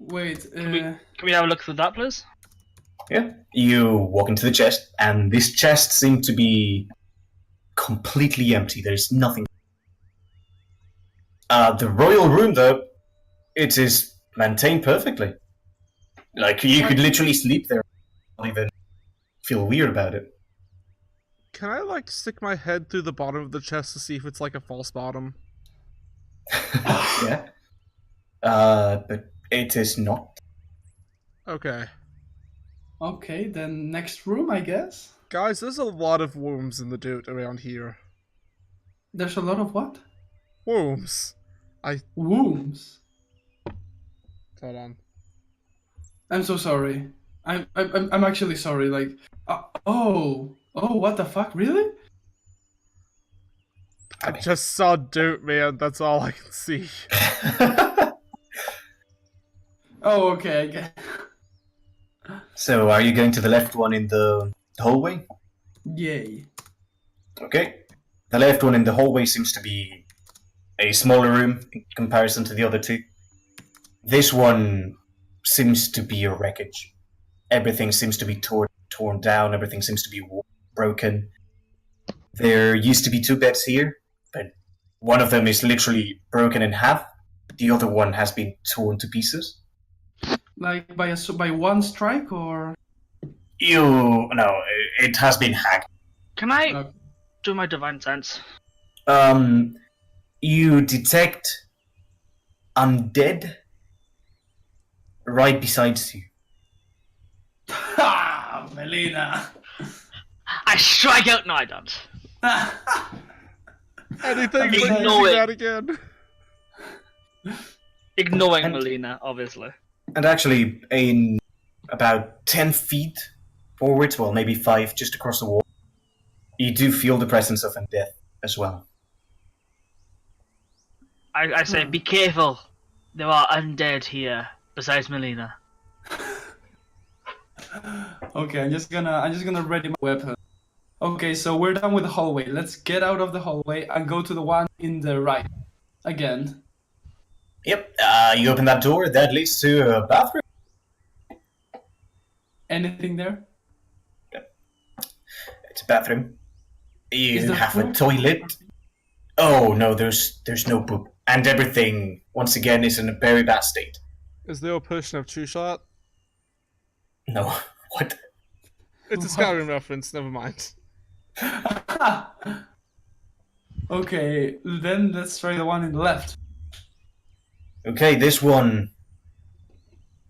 Wait, Can we have a look through that, please? Yeah. You walk into the chest, and this chest seemed to be completely empty. There's nothing. The royal room, though, it is maintained perfectly. Like, you could literally sleep there, not even feel weird about it. Can I, like, stick my head through the bottom of the chest to see if it's, like, a false bottom? Yeah. But it is not. Okay. okay, then next room, I guess. Guys, there's a lot of worms in the dirt around here. There's a lot of what? Worms. Wombs. Hold on. I'm so sorry. I'm actually sorry. Like, oh, what the fuck? Really? I just saw dirt, man. That's all I can see. Oh, okay. I get. So, are you going to the left one in the hallway? Yay. Okay. The left one in the hallway seems to be a smaller room in comparison to the other two. This one seems to be a wreckage. Everything seems to be torn down, everything seems to be broken. There used to be two beds here, but one of them is literally broken in half. The other one has been torn to pieces. Like by one strike or? No, it has been hacked. Can I do my divine sense? You detect undead right beside you. Ha, Melina. I strike out. No, I don't. Anything but using Ignore it. that again. Ignoring Melina, obviously. And actually, in about 10 feet forwards, well, maybe 5, just across the wall, you do feel the presence of undead as well. I say, be careful. There are undead here, besides Melina. Okay, I'm just gonna ready my weapon. Okay, so we're done with the hallway. Let's get out of the hallway and go to the one in the right. Again. Yep, you open that door, that leads to a bathroom. Anything there? It's a bathroom. You Is there have a poop? toilet. Oh, no, there's no poop. And everything, once again, is in a very bad state. Is there a potion of true shot? No, what? It's a Skyrim reference, never mind. Okay, then let's try the one in the left. Okay, this one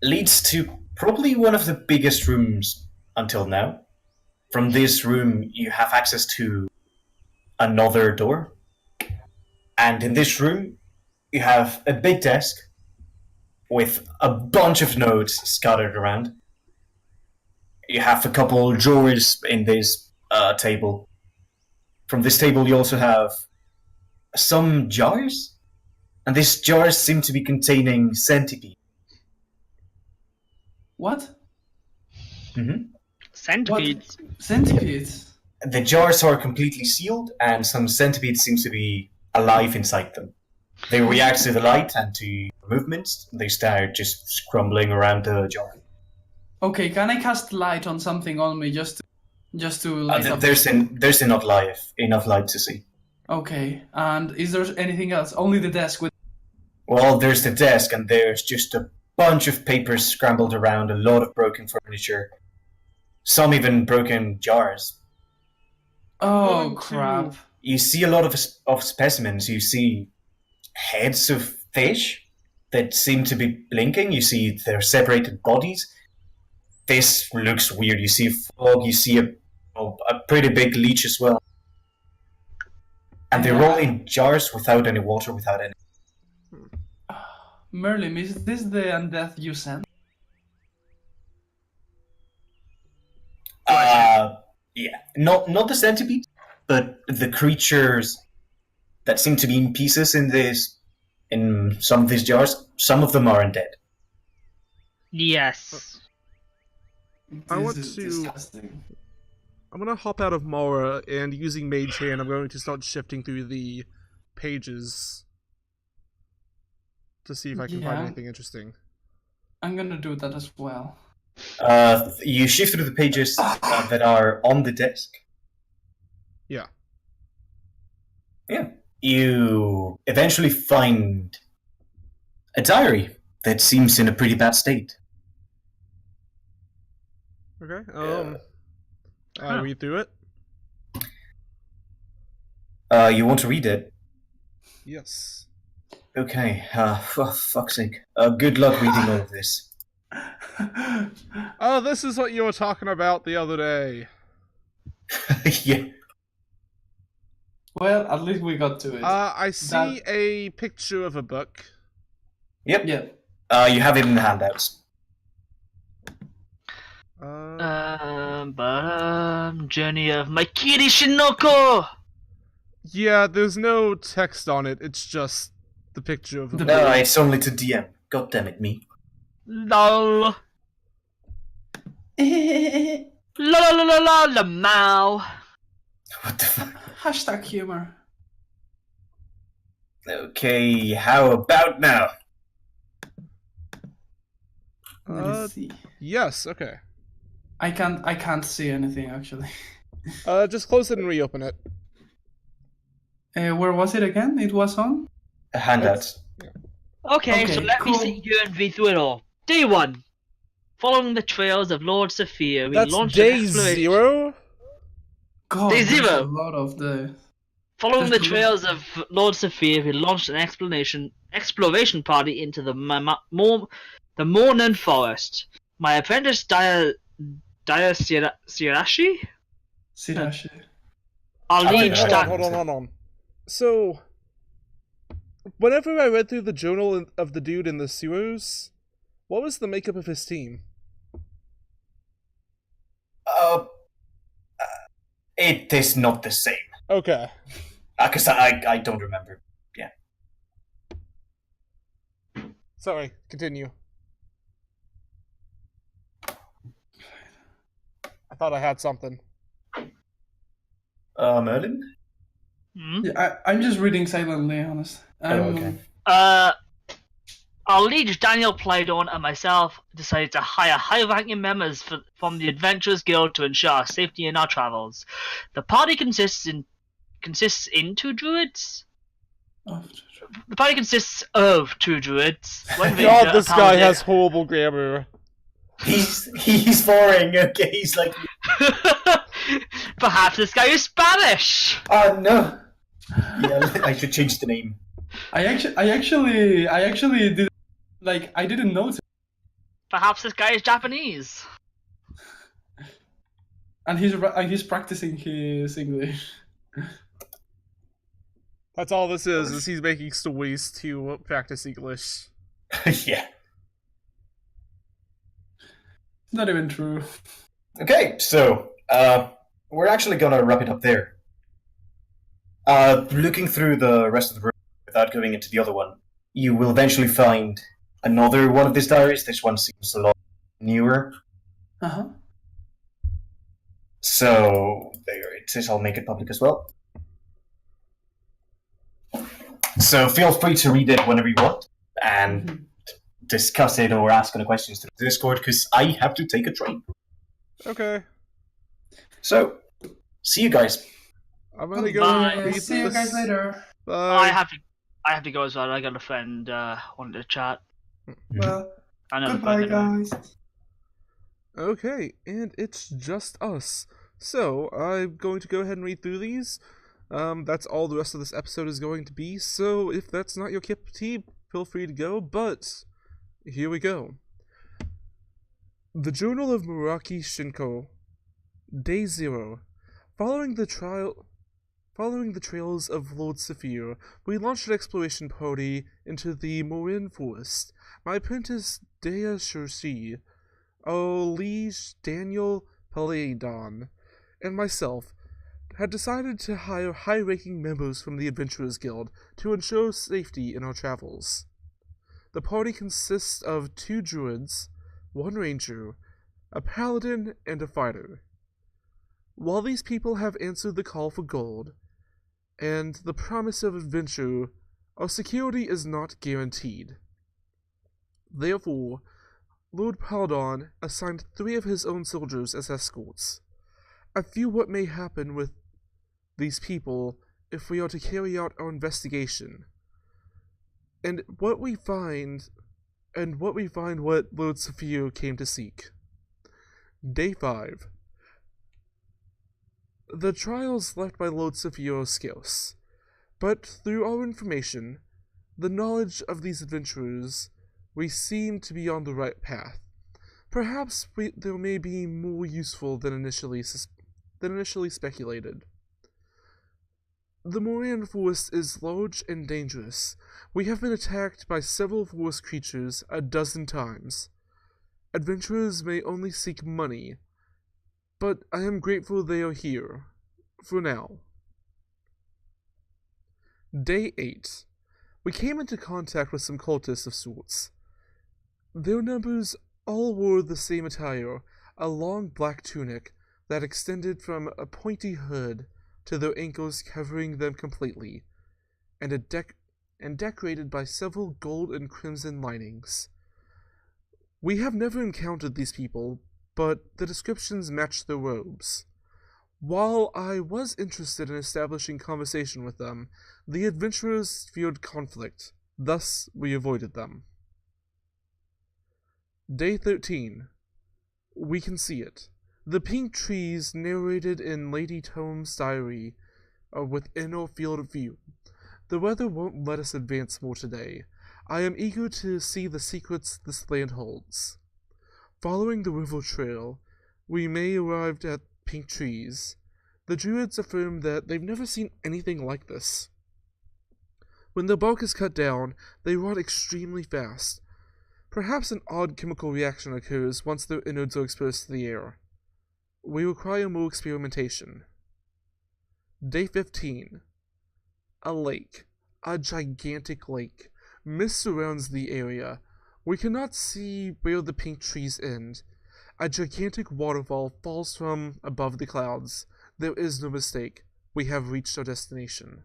leads to probably one of the biggest rooms until now. From this room, you have access to another door. And in this room, you have a big desk with a bunch of notes scattered around. You have a couple drawers in this table. From this table, you also have some jars. And these jars seem to be containing centipede. What? Mm-hmm. Centipedes. What? Centipedes? The jars are completely sealed, and some centipedes seem to be alive inside them. They react to the light and to movements. They start just scrambling around the jar. Okay, can I cast light on something on me just to light up? There's enough light to see. Okay, and is there anything else? Only the desk with. Well, there's the desk, and there's just a bunch of papers scrambled around, a lot of broken furniture, some even broken jars. Oh crap! You see a lot of specimens. You see heads of fish that seem to be blinking. You see their separated bodies. This looks weird. You see a frog. You see a pretty big leech as well. And they're all in jars without any water, without any. Merlin, is this the undeath you sent? Yeah, not the centipede, but the creatures that seem to be in pieces in some of these jars. Some of them are undead. Yes. I want This is to- disgusting. I'm gonna hop out of Mara, and using Mage Hand, I'm going to start shifting through the pages to see if I can find Yeah. anything interesting. I'm gonna do that as well. You shift through the pages that are on the desk. Yeah. Yeah. You eventually find a diary that seems in a pretty bad state. Okay. I Huh. read through it. You want to read it? Yes. Okay. For fuck's sake. Good luck reading all of this. Oh, this is what you were talking about the other day. Yeah. Well, at least we got to it. I see a picture of a book. Yep. Yeah. You have it in the handouts. Journey of Maikiri Shinoko! Yeah, there's no text on it. It's just the picture of a book. No, it's only to DM. God damn it, me. Lol. La la la la la la mow. What the fuck? Hashtag humor. Okay, how about now? Let me see. Yes, okay. I can't see anything actually. Just close it and reopen it. Where was it again? It was on? Handouts. Okay, so Okay, let me cool. sit here and read through it all. Day 1. Following the trails of Lord Severia, we That's launched an day exploration. 0? God, Day there's zero. a lot of the... Following the There's a trails of Lord Severia, we launched an exploration party into the Mornan Forest. My apprentice Daya Sirashi? Sirashi. Our Okay, liege hold on. Hold on. So, whenever I read through the journal of the dude in the sewers, what was the makeup of his team? It is not the same. Okay. Because I don't remember. Yeah. Sorry, continue. I thought I had something. Merlin? Hmm? Yeah, I'm just reading silently, honest. okay. Our liege Daniel Playdon and myself decided to hire high-ranking members from the Adventurers Guild to ensure our safety in our travels. The party consists in 2 druids. Oh, The party consists of 2 druids. One ranger, God, a this guy paladin- has horrible grammar. He's foreign. Okay, he's like, Perhaps this guy is Spanish. oh no. Yeah, I should change the name. I actually did, like, I didn't notice. Perhaps this guy is Japanese. And he's practicing his English. That's all this is he's making stories to practice English. Yeah. It's not even true. Okay, so we're actually gonna wrap it up there. Looking through the rest of the room without going into the other one, you will eventually find another one of these diaries. This one seems a lot newer. Uh-huh. So there it is. I'll make it public as well. So feel free to read it whenever you want and discuss it or ask any questions through the Discord because I have to take a train. Okay. So see you guys. I'm gonna go Bye. read See you this. guys later. Bye. I have to go as well. I got a friend wanted to chat. Well, Another goodbye, friend. guys. Okay, and it's just us. So, I'm going to go ahead and read through these. That's all the rest of this episode is going to be, so if that's not your cup of tea, feel free to go, but here we go. The Journal of Muraki Shinko. Day 0. Following the trails of Lord Saphir, we launched an exploration party into the Morin Forest. My apprentice Dea Shursi, liege Daniel Palaidon, and myself had decided to hire high-ranking members from the Adventurers Guild to ensure safety in our travels. The party consists of 2 druids, 1 ranger, a paladin, and a fighter. While these people have answered the call for gold and the promise of adventure, our security is not guaranteed. Therefore, Lord Paldon assigned 3 of his own soldiers as escorts. I fear what may happen with these people if we are to carry out our investigation. And what we find what Lord Severia came to seek. Day 5. The trials left by Lord Severia are scarce, but through our information, the knowledge of these adventurers, we seem to be on the right path. Perhaps they may be more useful than initially speculated. The Moran Forest is large and dangerous. We have been attacked by several forest creatures a dozen times. Adventurers may only seek money, but I am grateful they are here, for now. Day 8. We came into contact with some cultists of sorts. Their numbers all wore the same attire, a long black tunic that extended from a pointy hood to their ankles, covering them completely, and decorated by several gold and crimson linings. We have never encountered these people, but the descriptions match their robes. While I was interested in establishing conversation with them, the adventurers feared conflict, thus we avoided them. Day 13. We can see it. The pink trees narrated in Lady Tome's diary are within our field of view. The weather won't let us advance more today. I am eager to see the secrets this land holds. Following the river trail, we may arrive at pink trees. The druids affirm that they've never seen anything like this. When the bark is cut down, they rot extremely fast. Perhaps an odd chemical reaction occurs once their innards are exposed to the air. We require more experimentation. Day 15. A lake. A gigantic lake. Mist surrounds the area. We cannot see where the pink trees end. A gigantic waterfall falls from above the clouds. There is no mistake. We have reached our destination.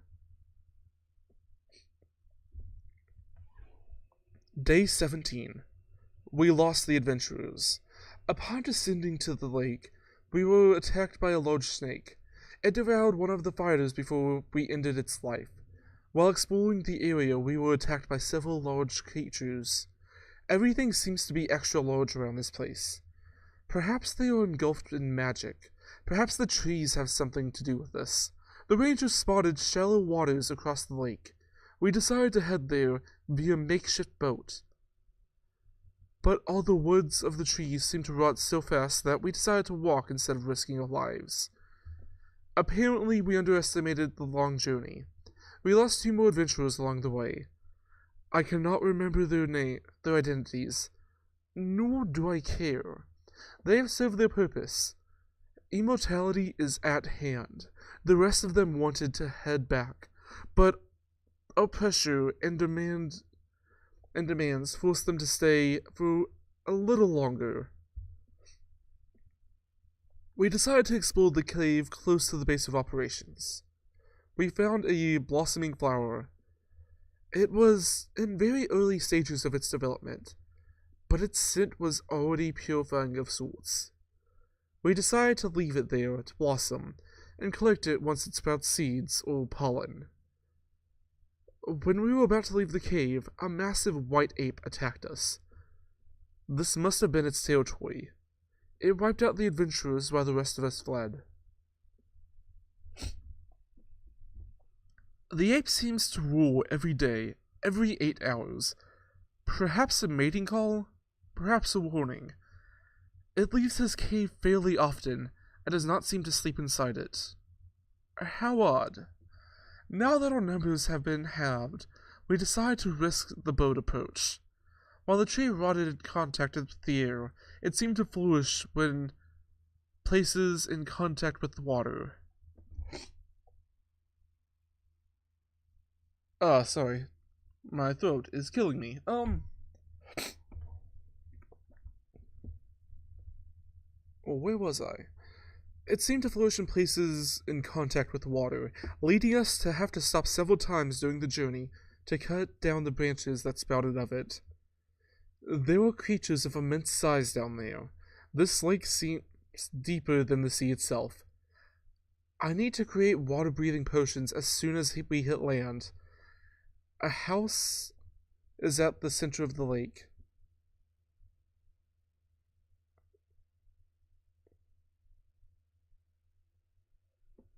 Day 17. We lost the adventurers. Upon descending to the lake, we were attacked by a large snake. It devoured one of the fighters before we ended its life. While exploring the area, we were attacked by several large creatures. Everything seems to be extra large around this place. Perhaps they are engulfed in magic. Perhaps the trees have something to do with this. The rangers spotted shallow waters across the lake. We decided to head there via makeshift boat. But all the woods of the trees seemed to rot so fast that we decided to walk instead of risking our lives. Apparently, we underestimated the long journey. We lost 2 more adventurers along the way. I cannot remember their identities, nor do I care. They have served their purpose. Immortality is at hand. The rest of them wanted to head back, but our pressure and demands forced them to stay for a little longer. We decided to explore the cave close to the base of operations. We found a blossoming flower. It was in very early stages of its development, but its scent was already purifying of sorts. We decided to leave it there to blossom, and collect it once it sprouts seeds or pollen. When we were about to leave the cave, a massive white ape attacked us. This must have been its territory. It wiped out the adventurers while the rest of us fled. The ape seems to roar every day, every 8 hours. Perhaps a mating call? Perhaps a warning. It leaves his cave fairly often, and does not seem to sleep inside it. How odd. Now that our numbers have been halved, we decide to risk the boat approach. While the tree rotted in contact with the air, it seemed to flourish when places in contact with the water. Sorry. My throat is killing me. Where was I? It seemed to flourish in places in contact with water, leading us to have to stop several times during the journey to cut down the branches that sprouted of it. There are creatures of immense size down there. This lake seems deeper than the sea itself. I need to create water-breathing potions as soon as we hit land. A house is at the center of the lake.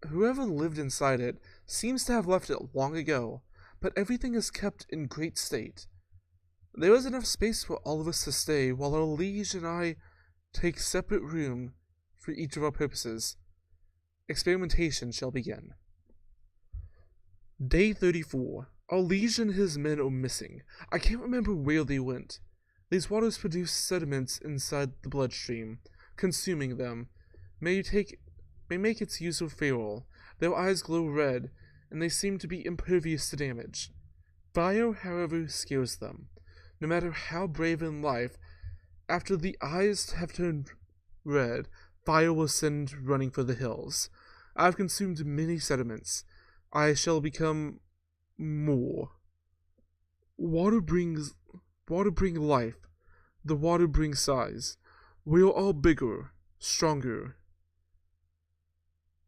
Whoever lived inside it seems to have left it long ago, but everything is kept in great state. There is enough space for all of us to stay while our liege and I take separate room for each of our purposes. Experimentation shall begin. Day 34. Our liege and his men are missing. I can't remember where they went. These waters produce sediments inside the bloodstream. Consuming them may make its user feral. Their eyes glow red, and they seem to be impervious to damage. Fire, however, scares them. No matter how brave in life, after the eyes have turned red, fire will send running for the hills. I have consumed many sediments. I shall become more. Water brings life. The water brings size. We are all bigger, stronger.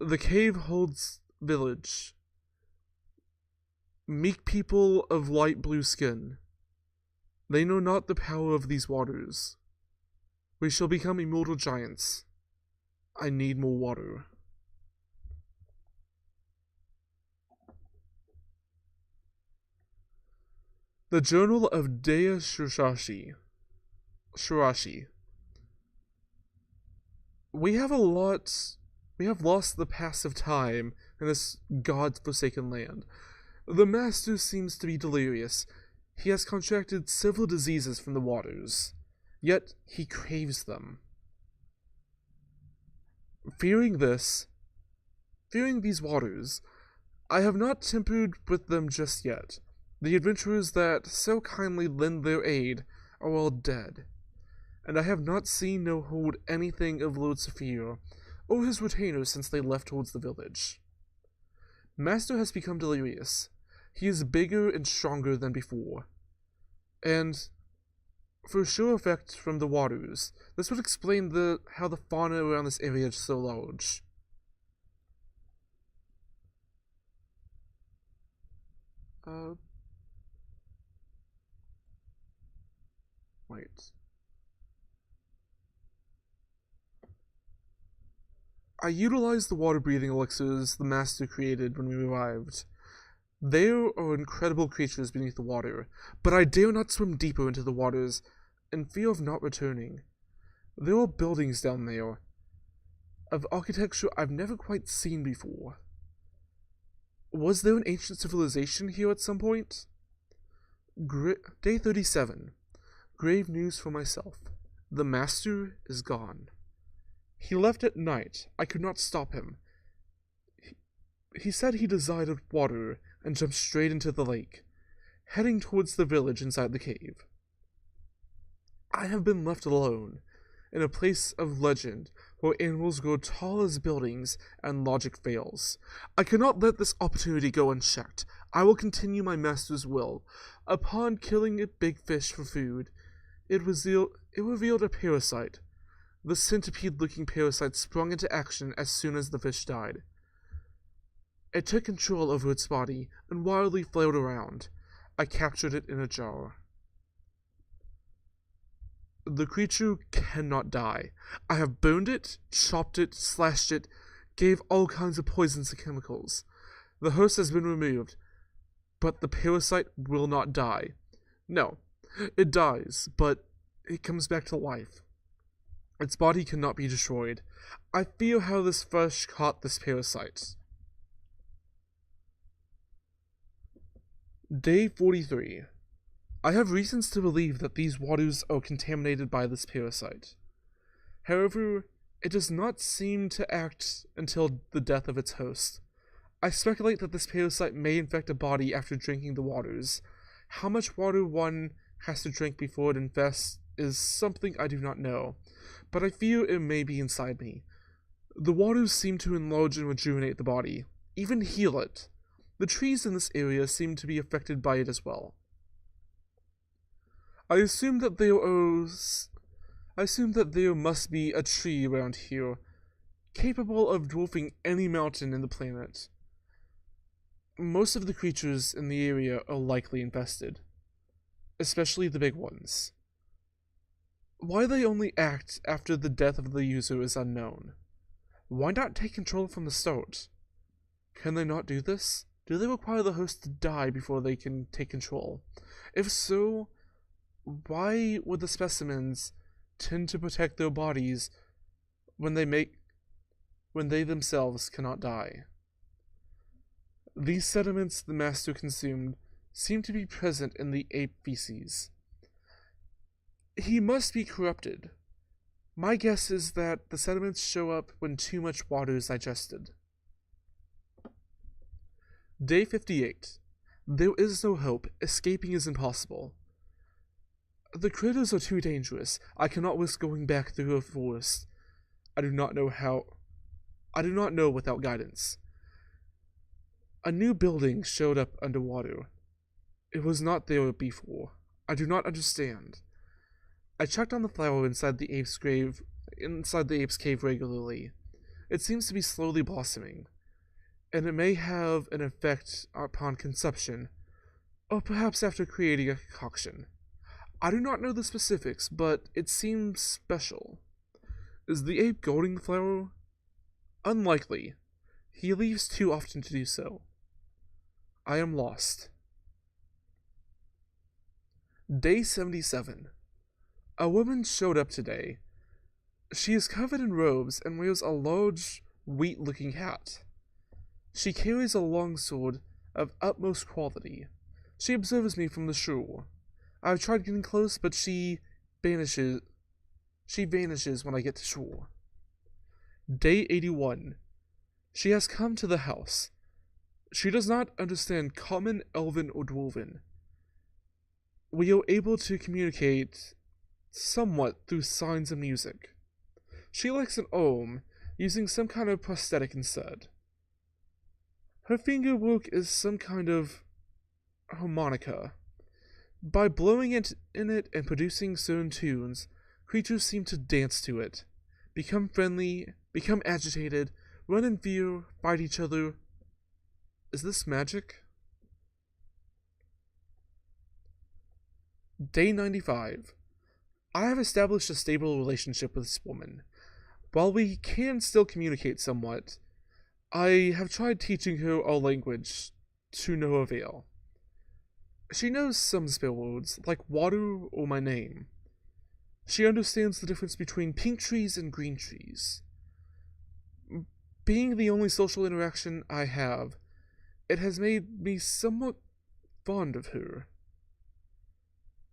The cave holds village. Meek people of light blue skin. They know not the power of these waters. We shall become immortal giants. I need more water. The Journal of Dea Shirashi. We have lost the pass of time in this god-forsaken land. The master seems to be delirious. He has contracted several diseases from the waters, yet he craves them. Fearing these waters, I have not tempered with them just yet. The adventurers that so kindly lend their aid are all dead, and I have not seen nor heard anything of Lord Severia or his retainers since they left towards the village. Master has become delirious. He is bigger and stronger than before, and for sure effect from the waters. This would explain how the fauna around this area is so large. Wait. I utilized the water-breathing elixirs the master created when we arrived. There are incredible creatures beneath the water, but I dare not swim deeper into the waters in fear of not returning. There are buildings down there of architecture I've never quite seen before. Was there an ancient civilization here at some point? Day 37. Grave news for myself. The master is gone. He left at night. I could not stop him. He said he desired water and jumped straight into the lake, heading towards the village inside the cave. I have been left alone, in a place of legend where animals grow tall as buildings and logic fails. I cannot let this opportunity go unchecked. I will continue my master's will. Upon killing a big fish for food, it revealed a parasite. The centipede-looking parasite sprung into action as soon as the fish died. It took control over its body and wildly flailed around. I captured it in a jar. The creature cannot die. I have burned it, chopped it, slashed it, gave all kinds of poisons and chemicals. The host has been removed, but the parasite will not die. No, it dies, but it comes back to life. Its body cannot be destroyed. I feel how this fish caught this parasite. Day 43. I have reasons to believe that these waters are contaminated by this parasite. However, it does not seem to act until the death of its host. I speculate that this parasite may infect a body after drinking the waters. How much water one has to drink before it infests is something I do not know, but I fear it may be inside me. The waters seem to enlarge and rejuvenate the body, even heal it. The trees in this area seem to be affected by it as well. I assume that there must be a tree around here, capable of dwarfing any mountain in the planet. Most of the creatures in the area are likely infested, especially the big ones. Why they only act after the death of the user is unknown. Why not take control from the start? Can they not do this? Do they require the host to die before they can take control? If so, why would the specimens tend to protect their bodies when they themselves cannot die? These sediments the master consumed seem to be present in the ape feces. He must be corrupted. My guess is that the sediments show up when too much water is digested. Day 58. There is no hope. Escaping is impossible. The critters are too dangerous. I cannot risk going back through a forest. I do not know without guidance. A new building showed up underwater. It was not there before. I do not understand. I checked on the flower inside the ape's cave regularly. It seems to be slowly blossoming, and it may have an effect upon conception, or perhaps after creating a concoction. I do not know the specifics, but it seems special. Is the ape guarding the flower? Unlikely. He leaves too often to do so. I am lost. Day 77. A woman showed up today. She is covered in robes and wears a large, wheat-looking hat. She carries a longsword of utmost quality. She observes me from the shore. I've tried getting close, but she vanishes when I get to shore. Day 81. She has come to the house. She does not understand common, elven, or dwarven. We are able to communicate somewhat through signs and music. She likes an ohm, using some kind of prosthetic instead. Her finger work is some kind of harmonica. By blowing in it and producing certain tunes, creatures seem to dance to it, become friendly, become agitated, run in fear, fight each other. Is this magic? Day 95. I have established a stable relationship with this woman. While we can still communicate somewhat, I have tried teaching her our language to no avail. She knows some spell words, like water or my name. She understands the difference between pink trees and green trees. Being the only social interaction I have, it has made me somewhat fond of her.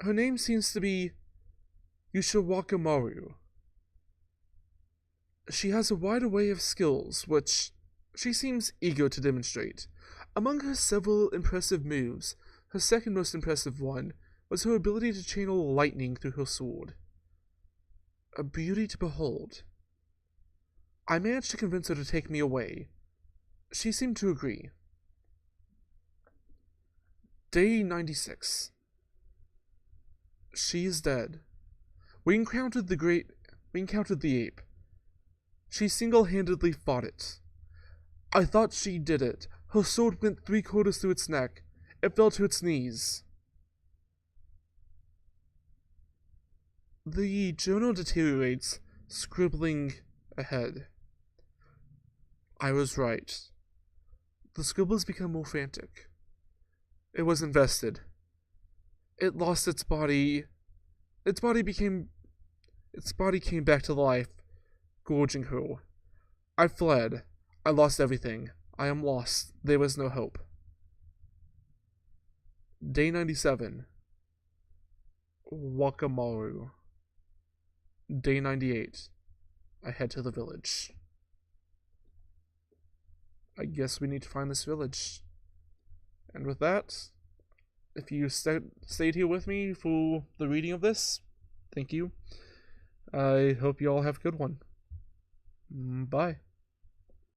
Her name seems to be Yushawakamaru. She has a wide array of skills, which she seems eager to demonstrate. Among her several impressive moves, her second most impressive one was her ability to channel lightning through her sword. A beauty to behold. I managed to convince her to take me away. She seemed to agree. Day 96. She is dead. We encountered the ape. She single-handedly fought it. I thought she did it. Her sword went 3/4 through its neck. It fell to its knees. The journal deteriorates, scribbling ahead. I was right. The scribbles become more frantic. It was invested. It lost its body. Its body came back to life, gorging her. I fled. I lost everything. I am lost. There was no hope. Day 97. Wakamaru. Day 98. I head to the village. I guess we need to find this village. And with that, if you stayed here with me for the reading of this, thank you. I hope you all have a good one. Bye.